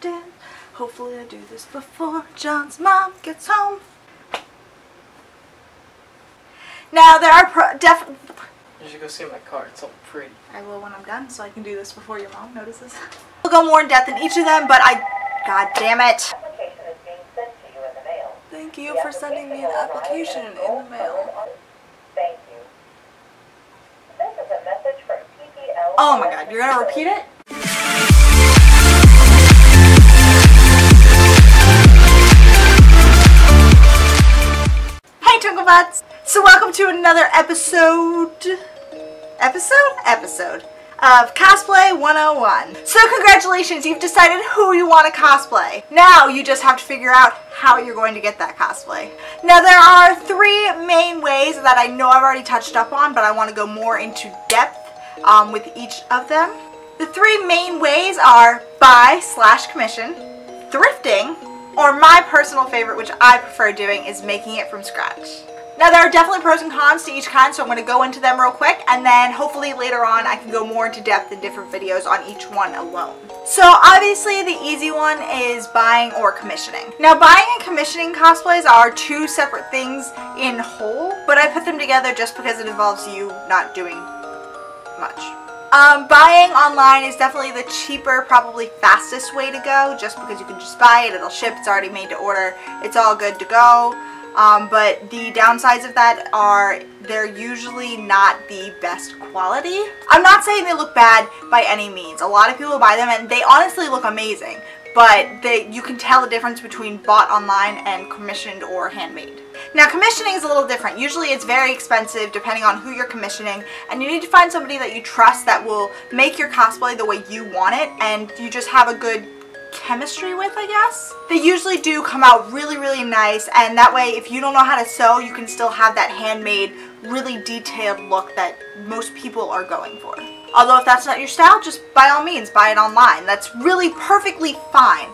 dance. Hopefully I do this before John's mom gets home. Now there are You should go see my car, it's all pretty. I will when I'm done, so I can do this before your mom notices. We'll go more in depth in each of them, but God damn it. Application is being sent to you in the mail. Thank you for sending me an application in the mail. Thank you. This is a message from TPL. Oh my god, you're gonna repeat it? Hey Twinkle Butts! So welcome to another episode of Cosplay 101. So congratulations, you've decided who you want to cosplay. Now you just have to figure out how you're going to get that cosplay. Now there are three main ways that I know I've already touched up on, but I want to go more into depth with each of them. The three main ways are buy/commission, thrifting, or my personal favorite, which I prefer doing, is making it from scratch. Now there are definitely pros and cons to each kind, so I'm going to go into them real quick, and then hopefully later on I can go more into depth in different videos on each one alone. So obviously the easy one is buying or commissioning. Now buying and commissioning cosplays are two separate things in whole, but I put them together just because it involves you not doing much. Buying online is definitely the cheaper, probably fastest way to go, just because you can just buy it, it'll ship, it's already made to order, it's all good to go. But the downsides of that are they're usually not the best quality. I'm not saying they look bad by any means. A lot of people buy them and they honestly look amazing, but you can tell the difference between bought online and commissioned or handmade. Now commissioning is a little different. Usually it's very expensive depending on who you're commissioning, and you need to find somebody that you trust that will make your cosplay the way you want it and you just have a good chemistry with, I guess. They usually do come out really, really nice, and that way if you don't know how to sew, you can still have that handmade, really detailed look that most people are going for. Although if that's not your style, just by all means buy it online. That's really perfectly fine.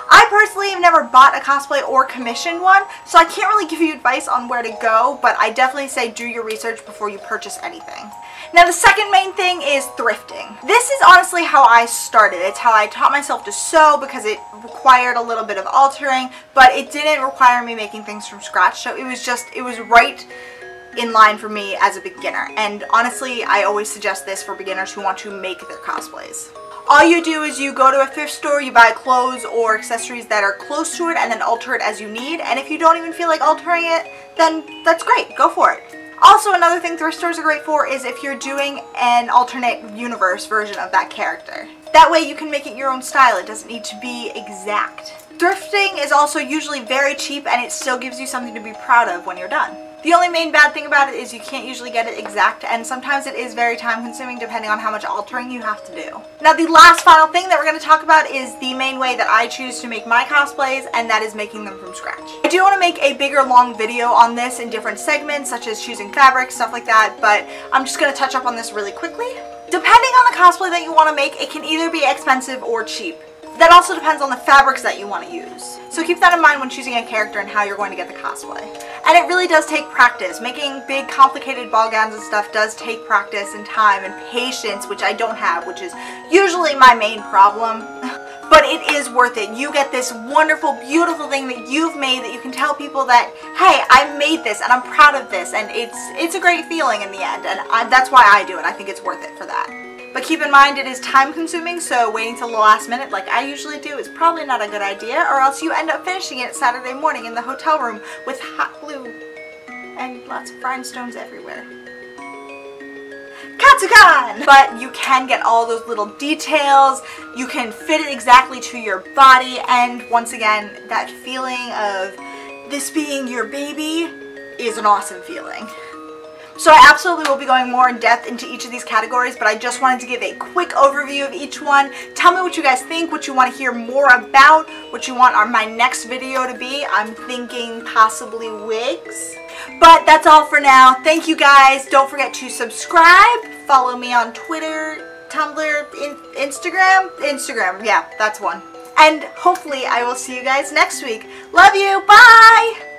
I personally have never bought a cosplay or commissioned one, so I can't really give you advice on where to go, but I definitely say do your research before you purchase anything. Now the second main thing is thrifting. This is honestly how I started. It's how I taught myself to sew because it required a little bit of altering, but it didn't require me making things from scratch, so it was right in line for me as a beginner. And honestly, I always suggest this for beginners who want to make their cosplays. All you do is you go to a thrift store, you buy clothes or accessories that are close to it, and then alter it as you need. And if you don't even feel like altering it, then that's great, go for it. Also, another thing thrift stores are great for is if you're doing an alternate universe version of that character. That way you can make it your own style, it doesn't need to be exact. Thrifting is also usually very cheap, and it still gives you something to be proud of when you're done. The only main bad thing about it is you can't usually get it exact, and sometimes it is very time consuming depending on how much altering you have to do. Now the last final thing that we're going to talk about is the main way that I choose to make my cosplays, and that is making them from scratch. I do want to make a bigger long video on this in different segments, such as choosing fabrics, stuff like that, but I'm just going to touch up on this really quickly. Depending on the cosplay that you want to make, it can either be expensive or cheap. That also depends on the fabrics that you want to use. So keep that in mind when choosing a character and how you're going to get the cosplay. And it really does take practice. Making big complicated ball gowns and stuff does take practice and time and patience, which I don't have, which is usually my main problem. But it is worth it. You get this wonderful, beautiful thing that you've made that you can tell people that, hey, I made this and I'm proud of this, and it's a great feeling in the end, and that's why I do it. I think it's worth it for that. But keep in mind it is time consuming, so waiting till the last minute like I usually do is probably not a good idea, or else you end up finishing it Saturday morning in the hotel room with hot glue and lots of rhinestones everywhere. Katsukan! But you can get all those little details, you can fit it exactly to your body, and once again, that feeling of this being your baby is an awesome feeling. So I absolutely will be going more in depth into each of these categories, but I just wanted to give a quick overview of each one. Tell me what you guys think, what you want to hear more about, what you want my next video to be. I'm thinking possibly wigs. But that's all for now. Thank you guys. Don't forget to subscribe. Follow me on Twitter, Tumblr, Instagram. Yeah, that's one. And hopefully I will see you guys next week. Love you. Bye!